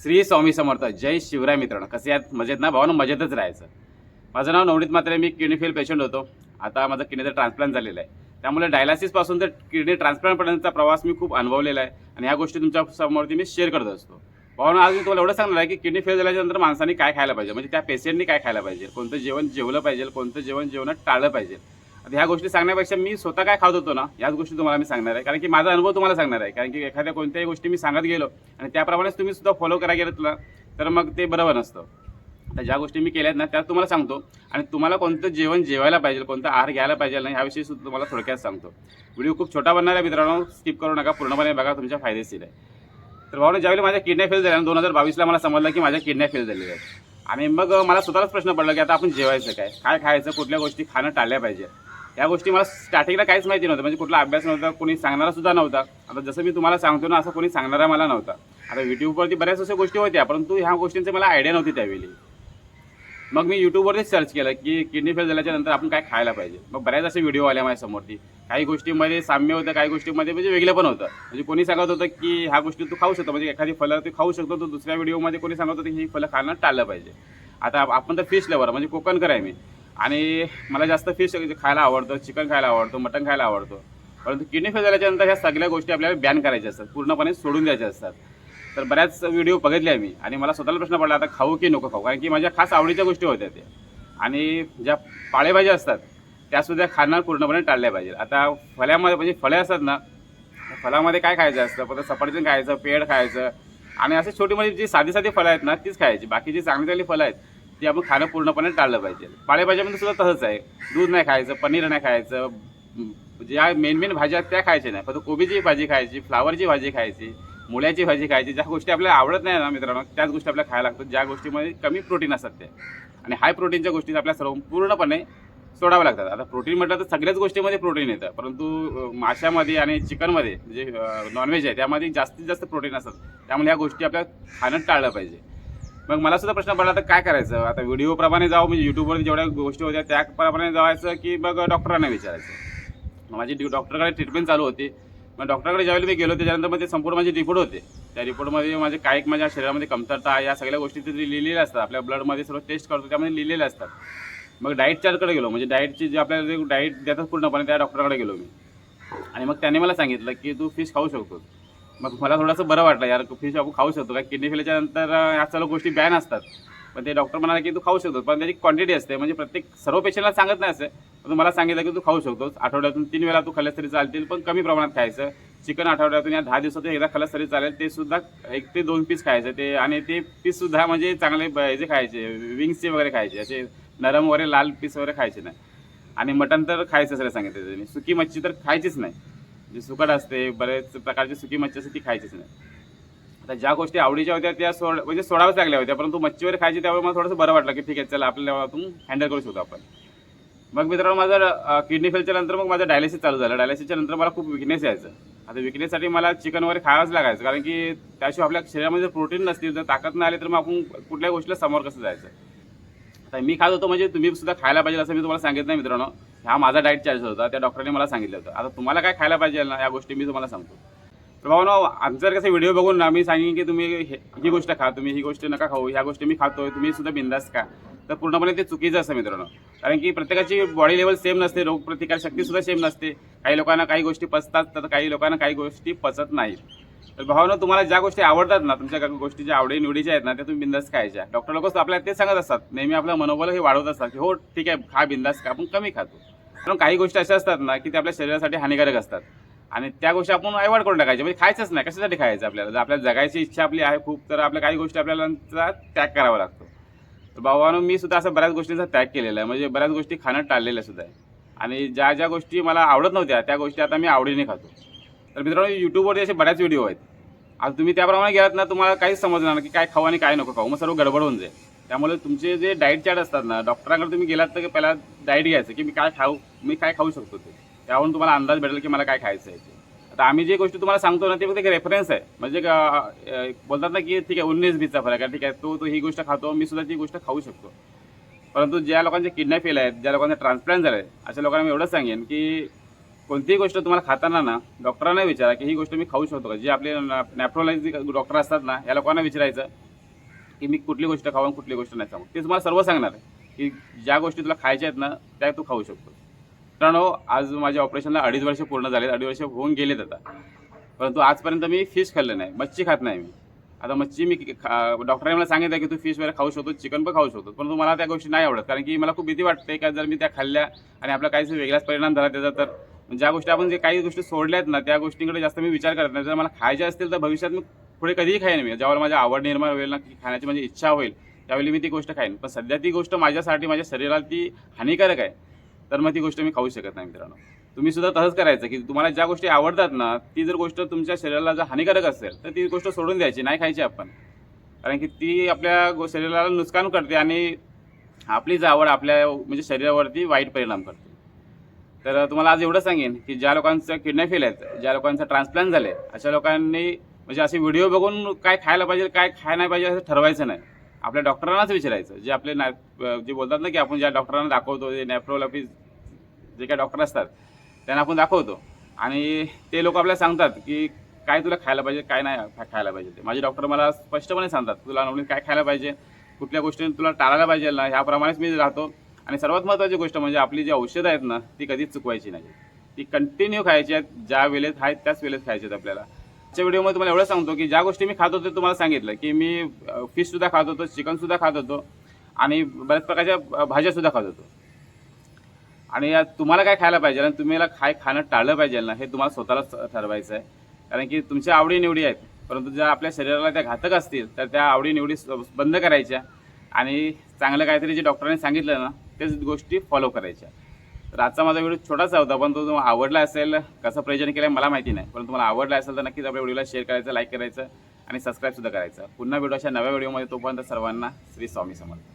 श्री स्वामी समर्थ. जय शिवराय मित्रांनो. कसे आहात? मजेत ना भावानं? मजेतच राहायचं. माझं नाव नवनीत म्हात्रे. मी किडनी फेल पेशंट होतो. आता माझं किडनीचं ट्रान्सप्लांट झालेलं आहे. त्यामुळे डायलिसिसपासून तर किडनी ट्रान्सप्लांटपर्यंतचा प्रवास मी खूप अनुभवलेला आहे आणि ह्या गोष्टी तुमच्या समोरती मी शेअर करत असतो. भावानं आज मी तुम्हाला एवढं सांगणार आहे की किडनी फेल झाल्याच्यानंतर माणसांनी काय खायला पाहिजे, म्हणजे त्या पेशंटनी काय खायला पाहिजे, कोणतं जेवण जेवलं पाहिजे, कोणतं जेवण जेवणात टाळलं पाहिजे. आता ह्या गोष्टी सांगण्यापेक्षा मी स्वतः काय खात होतो ना, याच गोष्टी तुम्हाला मी सांगणार आहे. कारण की माझा अनुभव तुम्हाला सांगणार आहे. कारण की एखाद्या कोणत्याही गोष्टी मी सांगत गेलो आणि त्याप्रमाणेच तुम्ही सुद्धा फॉलो करायला गेलात ना, तर मग ते बरोबर नसतं. आता ज्या गोष्टी मी केल्यात ना, त्या तुम्हाला सांगतो आणि तुम्हाला कोणतं जेवण जेवायला पाहिजे, कोणता आहार घ्यायला पाहिजे ना, ह्याविषयी सुद्धा तुम्हाला थोडक्यात सांगतो. व्हिडिओ खूप छोटा बनणार आहे मित्रांनो, स्किप करू नका, पूर्णपणे बघा, तुमच्या फायदेशीर आहे. तर भावना, ज्यावेळी माझ्या किडन्या फेल झाल्या 2022ला मला समजलं की माझ्या किडन्या फेल झालेल्या आहेत आणि मग मला स्वतःलाच प्रश्न पडला की आता आपण जेवायचं काय, काय खायचं, कुठल्या गोष्टी खाणं टाळल्या पाहिजे. या गोष्टी मला स्टार्टिंगला काहीच माहिती नव्हतं, म्हणजे कुठला अभ्यास नव्हता, कोणी सांगणारा सुद्धा नव्हता. आता जसं मी तुम्हाला सांगतो ना, असं कोणी सांगणारा मला नव्हता. आता यूट्यूबवरती बऱ्याच अशा गोष्टी होत्या, परंतु ह्या गोष्टींची मला आयडिया नव्हती त्यावेळी. मग मी यूट्यूबवरती सर्च केलं की किडनी फेल झाल्याच्या नंतर आपण काय खायला पाहिजे. मग बऱ्याच असे व्हिडिओ आल्या माझ्यासमोरती. काही गोष्टींमध्ये साम्य होतं, काही गोष्टींमध्ये म्हणजे वेगळं पण होतं. म्हणजे कोणी सांगत होतं की ह्या गोष्टी तू खाऊ शकतो, म्हणजे एखादी फळं तू खाऊ शकतो, तर दुसऱ्या व्हिडिओमध्ये कोणी सांगत होतं की ही फळं खाणं टाळलं पाहिजे. आता आपण तर फिश लवर, म्हणजे कोकणकर आहे मी, आणि मला जास्त फिश खायला आवडतं, चिकन खायला आवडतं, मटण खायला आवडतं. परंतु किडनी फेल झाल्याच्यानंतर ह्या सगळ्या गोष्टी आपल्याला बॅन करायच्या असतात, पूर्णपणे सोडून द्यायच्या असतात. तर बऱ्याच व्हिडिओ बघितले आहे मी आणि मला स्वतःला प्रश्न पडला आता खाऊ की नको खाऊ, कारण की माझ्या खास आवडीच्या गोष्टी होत्या त्या. आणि ज्या पालेभाज्या असतात त्यासुद्धा खाणं पूर्णपणे टाळल्या पाहिजे. आता फळ्यामध्ये म्हणजे फळे असतात ना, फळामध्ये काय खायचं असतं, फक्त सफरचंद खायचं, पेड खायचं आणि असे छोटी मोठी जी साधी साधी फळं आहेत ना तीच खायची. बाकी जी चांगली चांगली फळं आहेत ती आपण खाणं पूर्णपणे टाळलं पाहिजे. पालेभाज्यामध्ये सुद्धा तसंच आहे. दूध नाही खायचं, पनीर नाही खायचं, ज्या मेन भाज्या आहेत त्या खायच्या नाही. फक्त कोबीची भाजी खायची, फ्लावरची भाजी खायची, मुळ्याची भाजी खायची. ज्या गोष्टी आपल्याला आवडत नाही ना मित्रांनो, त्याच गोष्टी आपल्याला खायला लागतात, ज्या गोष्टीमध्ये कमी प्रोटीन असतात त्या. आणि हाय प्रोटीनच्या गोष्टी आपल्या सर्व पूर्णपणे सोडाव्या लागतात. आता प्रोटीन म्हटलं तर सगळ्याच गोष्टीमध्ये प्रोटीन येतं, परंतु माशामध्ये आणि चिकनमध्ये जे नॉनव्हेज आहे त्यामध्ये जास्तीत जास्त प्रोटीन असतात. त्यामुळे ह्या गोष्टी आपल्याला खाणं टाळलं पाहिजे. मग मला सुद्धा प्रश्न पडला तर काय करायचं. आता व्हिडिओप्रमाणे जावं, म्हणजे यूट्यूबवरती जेवढ्या गोष्टी होत्या त्याप्रमाणे जायचं की मग डॉक्टरांना विचारायचं. माझी डॉक्टरकडे ट्रीटमेंट चालू होती. मग डॉक्टरकडे ज्यावेळी मी गेलो त्याच्यानंतर मग ते संपूर्ण माझे रिपोर्ट होते. त्या रिपोर्टमध्ये माझे काय माझ्या शरीरामध्ये कमतरता, या सगळ्या गोष्टी तिथे लिहिलेल्या असतात. आपल्या ब्लडमध्ये सर्व टेस्ट करतो त्यामध्ये लिहिलेल्या असतात. मग डाईट चार्टकडे गेलो, म्हणजे डाईटची जे आपल्याला जे डाईट देतात पूर्णपणे त्या डॉक्टरकडे गेलो मी. आणि मग त्याने मला सांगितलं की तू फिश खाऊ शकतो. मग मला थोडंसं बरं वाटलं, यार फिश आपण खाऊ शकतो. काय किडनी फेलच्या नंतर या सर्व गोष्टी बॅन असतात, पण ते डॉक्टर म्हणाले की तू खाऊ शकतो, पण त्याची क्वांटिटी असते. म्हणजे प्रत्येक सर्व पेशंटला सांगत नाही असं, पण मला सांगितलं की तू खाऊ शकतोस. आठवड्यातून 3 वेळा तू खाल्ल्यास तरी चालतील, पण कमी प्रमाणात खायचं. चिकन आठवड्यातून या 10 दिवसातून एकदा खाल्ल्यास तरी चालेल, ते सुद्धा 1 ते 2 पीस खायचं ते. आणि ते पीससुद्धा म्हणजे चांगले जे खायचे, विंग्सचे वगैरे खायचे, असे नरम वगैरे लाल पीस वगैरे खायचे नाही. आणि मटण तर खायचं सगळं सांगितलं त्यांनी. सुकी मच्छी तर खायचीच नाही, जी सुकट असते, बरेच प्रकारची सुकी मच्छी असते ती खायचीच नाही. आता ज्या गोष्टी आवडीच्या होत्या त्या म्हणजे सोडाव्याच लागल्या होत्या, परंतु मच्छी वगैरे खायची त्यावेळी मला थोडंसं बरं वाटलं की ठीक आहे, चला आपल्याला हँडल करू शकतो आपण. मग मित्रांनो, माझं किडनी फेलच्या नंतर मग माझं डायलिसिस चालू झालं. डायलिसिसच्या नंतर मला खूप विकनेस यायचं. आता विकनेससाठी मला चिकन वगैरे खायलाच लागायचं, कारण की त्याशिवाय आपल्या शरीरामध्ये जर प्रोटीन नसतील, जर ताकद नाही आली, तर मग आपण कुठल्याही गोष्टीला समोर कसं जायचं. आता मी खात होतो, म्हणजे तुम्ही सुद्धा खायला पाहिजे असं मी तुम्हाला सांगितलं नाही मित्रांनो. हा माझा डाएट चार्ज होता, त्या डॉक्टरने मला सांगितलं होतं. आता तुम्हाला काय खायला पाहिजे ना, या गोष्टी मी तुम्हाला सांगतो. तर भावानो, आमचं जर कसं व्हिडिओ बघून ना मी सांगेन की तुम्ही ही गोष्ट खा, तुम्ही ही गोष्ट नका खाऊ, ह्या गोष्टी मी खातोय, तुम्ही सुद्धा बिंदास खा, तर पूर्णपणे ते चुकीचं असतं मित्रांनो. कारण की प्रत्येकाची बॉडी लेवल सेम नसते, रोगप्रतिकार शक्तीसुद्धा सेम नसते. काही लोकांना काही गोष्टी पचतात, तर काही लोकांना काही गोष्टी पचत नाहीत. तर भावानो, तुम्हाला ज्या गोष्टी आवडतात ना, तुमच्या गोष्टी ज्या आवडी-निवडीच्या आहेत ना, त्या तुम्ही बिंदास खायच्या. डॉक्टर लोक आपल्याला तेच सांगत असतात, नेहमी आपलं मनोबल हे वाढवत असतात की हो ठीक आहे, खा बिंदास खा, आपण कमी खातो. कारण काही गोष्टी अशा असतात ना की ते आपल्या शरीरासाठी हानिकारक असतात आणि त्या गोष्टी आपण अवॉइड करून टाकायच्या, म्हणजे खायचंच नाही. कशासाठी खायचं आपल्याला? जर आपल्याला जगायची इच्छा आपली आहे खूप, तर आपल्या काही गोष्टी आपल्याला त्याग करावा लागतो. तर भावानो, मी सुद्धा असं बऱ्याच गोष्टींचा त्याग केलेला आहे, म्हणजे बऱ्याच गोष्टी खाणं टाळलेल्या सुद्धा आहे. आणि ज्या ज्या गोष्टी मला आवडत नव्हत्या त्या गोष्टी आता मी आवडीने खातो. तर मित्रांनो, यूट्यूबवरती असे बऱ्याच व्हिडिओ आहेत. आता तुम्ही त्याप्रमाणे गेलात ना, तुम्हाला काहीच समजणार नाही की काय खाऊ आणि काय नको खाऊ, मग सर्व गडबड होऊन जाईल. त्यामुळे तुमचे जे डाईट चार्ट असतात ना, डॉक्टरांकडे तुम्ही गेलात तर पहिला डाईट घ्यायचं की मी काय खाऊ शकतो ते. त्यावरून तुम्हाला अंदाज भेटेल की मला काय खायचं आहे ते. आता आम्ही जे गोष्टी तुम्हाला सांगतो ना, ते फक्त एक रेफरन्स आहे. म्हणजे बोलतात ना की ठीक आहे, 19-20चा फरक आहे, ठीक आहे, तो ही गोष्ट खातो, मी सुद्धा ती गोष्ट खाऊ शकतो. परंतु ज्या लोकांचे किडनी फेल आहेत, ज्या लोकांचे ट्रान्सप्लांट झाले, अशा लोकांना मी एवढंच सांगेन की कोणतीही गोष्ट तुम्हाला खाताना ना, डॉक्टरांना विचारा की ही गोष्ट मी खाऊ शकतो का. जे आपले नॅफ्रोलॉजी डॉक्टर असतात ना, या लोकांना विचारायचं की मी कुठली गोष्ट खाऊ आणि कुठली गोष्ट नाही सांगू. ते तुम्हाला सर्व सांगणार आहे की ज्या गोष्टी तुला खायच्या आहेत ना त्या तू खाऊ शकतो. मित्रांनो, आज माझ्या ऑपरेशनला 2.5 वर्ष पूर्ण झालेत, 2.5 वर्ष होऊन गेलेत आता. परंतु आजपर्यंत मी फिश खाल्लं नाही, मच्छी खात नाही मी. आता मच्छी मी डॉक्टरांनी मला सांगितलं की तू फिश वगैरे खाऊ शकतो, चिकन पण खाऊ शकतो, परंतु मला त्या गोष्टी नाही आवडत. कारण की मला खूप भीती वाटते का जर मी त्या खाल्ल्या आणि आपला काहीच वेगळाच परिणाम झाला त्याचा, तर ज्या गोष्टी आपण जे काही गोष्टी सोडल्या आहेत ना त्या गोष्टींकडे जास्त मी विचार करत नाही. जर मला खायच्या असतील तर भविष्यात मी पुढे कधीही खाईन. मी ज्यावेळेला माझी आवड निर्माण होईल ना की खाण्याची माझी इच्छा होईल त्यावेळी मी ती गोष्ट खाईन. पण सध्या ती गोष्ट माझ्यासाठी माझ्या शरीराला ती हानिकारक आहे, तर मग ती गोष्ट मी खाऊ शकत नाही. मित्रांनो, तुम्ही सुद्धा तसंच करायचं की तुम्हाला ज्या गोष्टी आवडतात ना ती जर गोष्ट तुमच्या शरीराला जर हानिकारक असेल तर ती गोष्ट सोडून द्यायची, नाही खायची आपण. कारण की ती आपल्या शरीराला नुकसान करते आणि आपलीच आवड आपल्या म्हणजे शरीरावरती वाईट परिणाम करते. तर तुम्हाला आज एवढं सांगेन की ज्या लोकांचं किडनी फेल आहेत, ज्या लोकांचं ट्रान्सप्लांट झालं आहे, अशा लोकांनी म्हणजे असे व्हिडिओ बघून काय खायला पाहिजे काय खाय नाही पाहिजे असं ठरवायचं नाही. आपल्या डॉक्टरांनाच विचारायचं. जे आपले जे बोलतात ना की आपण ज्या डॉक्टरांना दाखवतो, जे नॅफ्रोलॉजी जे काही डॉक्टर असतात त्यांना आपण दाखवतो आणि ते लोक आपल्याला सांगतात की काय तुला खायला पाहिजे काय नाही खायला पाहिजे. ते माझे डॉक्टर मला स्पष्टपणे सांगतात तुला नवीन काय खायला पाहिजे, कुठल्या गोष्टी तुला टाळायला पाहिजे ना, ह्याप्रमाणेच मी राहतो. आणि सर्वात महत्त्वाची गोष्ट म्हणजे आपली जी औषधं आहेत ना ती कधीच चुकवायची नाही, ती कंटिन्यू खायची आहेत. ज्या वेळेत आहेत त्याच वेळेत खायची आहेत आपल्याला. आजच्या व्हिडिओमध्ये तुम्हाला एवढं सांगतो की ज्या गोष्टी मी खात होतो तुम्हाला सांगितलं की मी फिशसुद्धा खात होतो, चिकनसुद्धा खात होतो आणि बऱ्याच प्रकारच्या भाज्यासुद्धा खात होतो. आणि तुम्हाला काय खायला पाहिजे आणि तुम्हाला खाणं टाळलं पाहिजे ना हे तुम्हाला स्वतःलाच ठरवायचं आहे. कारण की तुमच्या आवडीनिवडी आहेत, परंतु ज्या आपल्या शरीराला त्या घातक असतील तर त्या आवडीनिवडी बंद करायच्या आणि चांगलं काहीतरी जे डॉक्टरांनी सांगितलं ना तेच गोष्टी फॉलो करायच्या. तर आजचा माझा व्हिडिओ छोटासा होता, पण तो तुम्हाला आवडला असेल, कसं प्रेझेंट केलं मला माहिती नाही, पण तुम्हाला आवडला असेल तर नक्कीच आपल्या व्हिडिओला शेअर करायचं, लाईक करायचं आणि सबस्क्राईबसुद्धा करायचं. पुन्हा व्हिडिओ अशा नव्या व्हिडिओमध्ये. तोपर्यंत सर्वांना श्री स्वामी समर्थ.